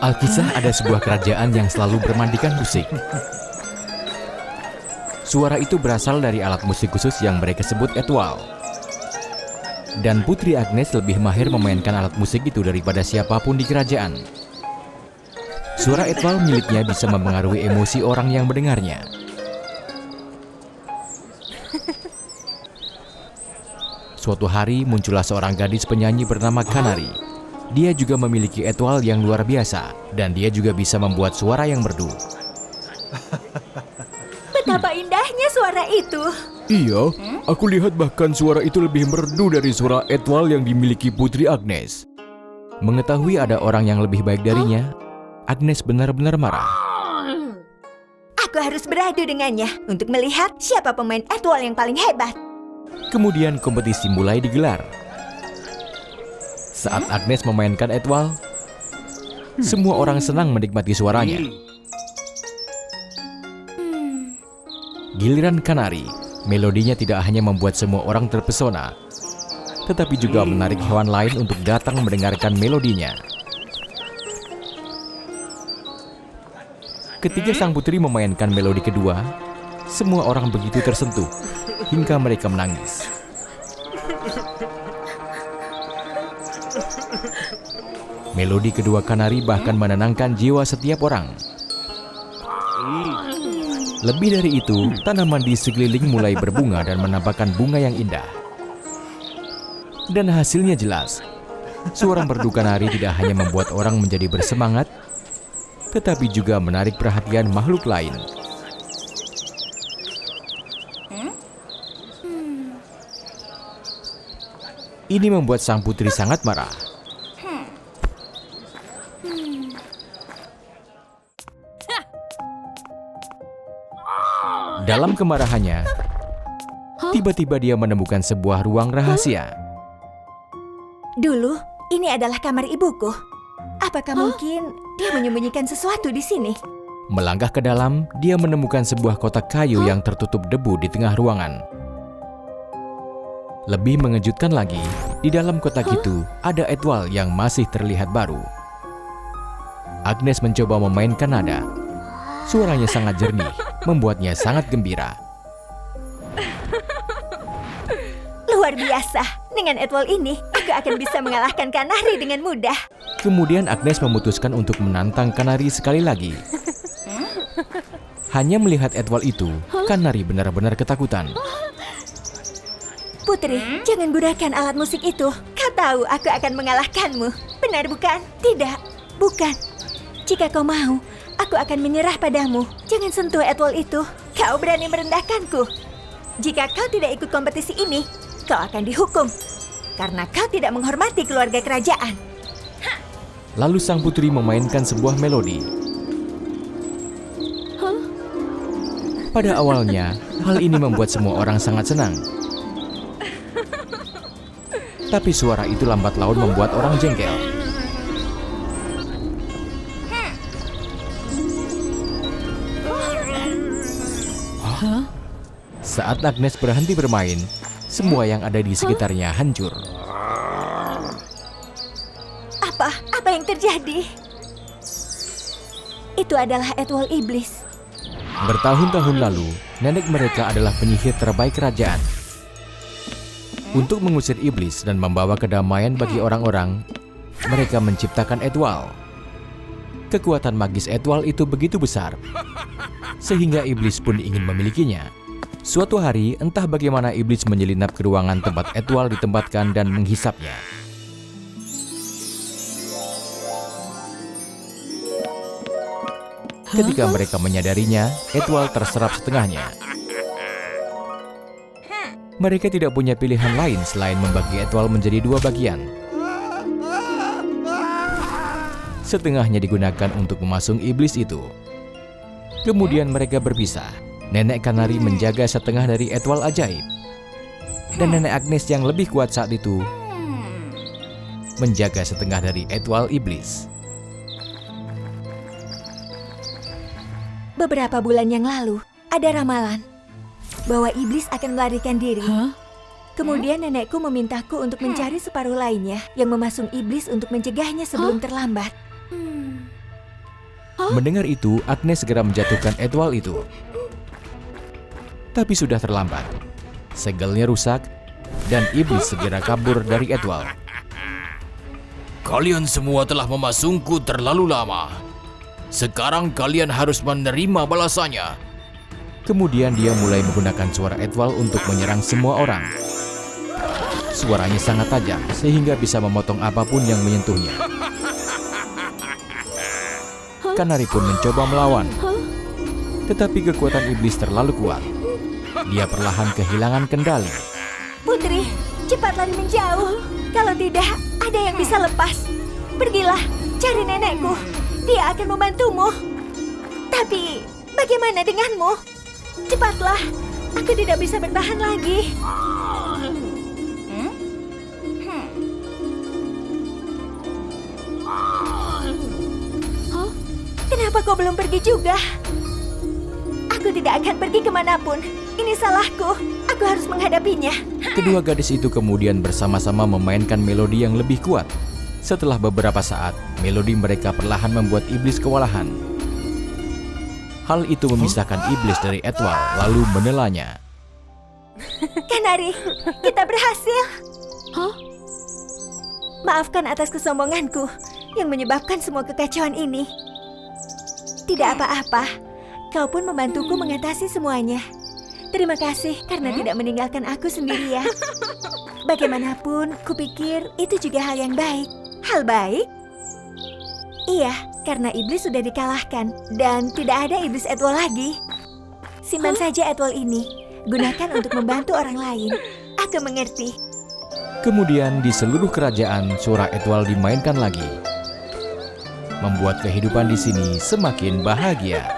Alkisah ada sebuah kerajaan yang selalu bermandikan musik. Suara itu berasal dari alat musik khusus yang mereka sebut etwal. Dan Putri Agnes lebih mahir memainkan alat musik itu daripada siapapun di kerajaan. Suara etwal miliknya bisa mempengaruhi emosi orang yang mendengarnya. Suatu hari muncullah seorang gadis penyanyi bernama Kanari. Dia juga memiliki etwal yang luar biasa, dan dia juga bisa membuat suara yang merdu. Betapa indahnya suara itu. Iya, aku lihat bahkan suara itu lebih merdu dari suara etwal yang dimiliki Putri Agnes. Mengetahui ada orang yang lebih baik darinya, Agnes benar-benar marah. Aku harus beradu dengannya untuk melihat siapa pemain etwal yang paling hebat. Kemudian kompetisi mulai digelar. Saat Agnes memainkan etwal, semua orang senang menikmati suaranya. Giliran Kanari, melodinya tidak hanya membuat semua orang terpesona, tetapi juga menarik hewan lain untuk datang mendengarkan melodinya. Ketika sang putri memainkan melodi kedua, semua orang begitu tersentuh, hingga mereka menangis. Melodi kedua Kanari bahkan menenangkan jiwa setiap orang. Lebih dari itu, tanaman di sekeliling mulai berbunga dan menampakkan bunga yang indah. Dan hasilnya jelas. Suara merdu Kanari tidak hanya membuat orang menjadi bersemangat, tetapi juga menarik perhatian makhluk lain. Ini membuat sang putri sangat marah. Dalam kemarahannya, tiba-tiba dia menemukan sebuah ruang rahasia. Dulu, ini adalah kamar ibuku. Apakah mungkin dia menyembunyikan sesuatu di sini? Melangkah ke dalam, dia menemukan sebuah kotak kayu yang tertutup debu di tengah ruangan. Lebih mengejutkan lagi, di dalam kotak itu ada etwal yang masih terlihat baru. Agnes mencoba memainkan nada. Suaranya sangat jernih, membuatnya sangat gembira. Luar biasa. Dengan etwal ini, aku akan bisa mengalahkan Kanari dengan mudah. Kemudian Agnes memutuskan untuk menantang Kanari sekali lagi. Hanya melihat etwal itu, Kanari benar-benar ketakutan. Putri, jangan gunakan alat musik itu. Kau tahu aku akan mengalahkanmu. Benar bukan? Tidak, bukan. Jika kau mau, aku akan menyerah padamu. Jangan sentuh etwal itu. Kau berani merendahkanku. Jika kau tidak ikut kompetisi ini, kau akan dihukum. Karena kau tidak menghormati keluarga kerajaan. Lalu sang putri memainkan sebuah melodi. Pada awalnya, hal ini membuat semua orang sangat senang. Tapi suara itu lambat laun membuat orang jengkel. Saat Agnes berhenti bermain, semua yang ada di sekitarnya hancur. Apa yang terjadi? Itu adalah etwal iblis. Bertahun-tahun lalu, nenek mereka adalah penyihir terbaik kerajaan. Untuk mengusir iblis dan membawa kedamaian bagi orang-orang, mereka menciptakan etwal. Kekuatan magis etwal itu begitu besar, sehingga iblis pun ingin memilikinya. Suatu hari, entah bagaimana iblis menyelinap ke ruangan tempat etwal ditempatkan dan menghisapnya. Ketika mereka menyadarinya, etwal terserap setengahnya. Mereka tidak punya pilihan lain selain membagi etwal menjadi dua bagian. Setengahnya digunakan untuk memasung iblis itu. Kemudian mereka berpisah. Nenek Kanari menjaga setengah dari etwal ajaib. Dan nenek Agnes yang lebih kuat saat itu menjaga setengah dari etwal iblis. Beberapa bulan yang lalu, ada ramalan bahwa iblis akan melarikan diri. Kemudian nenekku memintaku untuk mencari separuh lainnya yang memasung iblis untuk mencegahnya sebelum terlambat. Mendengar itu, Agnes segera menjatuhkan Edwal itu. Tapi sudah terlambat. Segelnya rusak, dan iblis segera kabur dari Edwal. Kalian semua telah memasungku terlalu lama. Sekarang kalian harus menerima balasannya. Kemudian dia mulai menggunakan suara Edwal untuk menyerang semua orang. Suaranya sangat tajam sehingga bisa memotong apapun yang menyentuhnya. Kanari pun mencoba melawan. Tetapi kekuatan iblis terlalu kuat. Dia perlahan kehilangan kendali. Putri, cepat lari menjauh. Kalau tidak, ada yang bisa lepas. Pergilah, cari nenekku. Dia akan membantumu. Tapi, bagaimana denganmu? Cepatlah, aku tidak bisa bertahan lagi. Kenapa kau belum pergi juga? Aku tidak akan pergi kemanapun. Ini salahku. Aku harus menghadapinya. Kedua gadis itu kemudian bersama-sama memainkan melodi yang lebih kuat. Setelah beberapa saat, melodi mereka perlahan membuat iblis kewalahan. Hal itu memisahkan iblis dari Edwal, lalu menelanya. Kanari, kita berhasil. Maafkan atas kesombonganku yang menyebabkan semua kekacauan ini. Tidak apa-apa, kau pun membantuku mengatasi semuanya. Terima kasih karena tidak meninggalkan aku sendirian. Bagaimanapun, kupikir itu juga hal yang baik. Hal baik? Iya, karena iblis sudah dikalahkan dan tidak ada iblis Edwal lagi. Simpan saja Edwal ini. Gunakan untuk membantu orang lain. Aku mengerti. Kemudian di seluruh kerajaan suara Edwal dimainkan lagi, membuat kehidupan di sini semakin bahagia.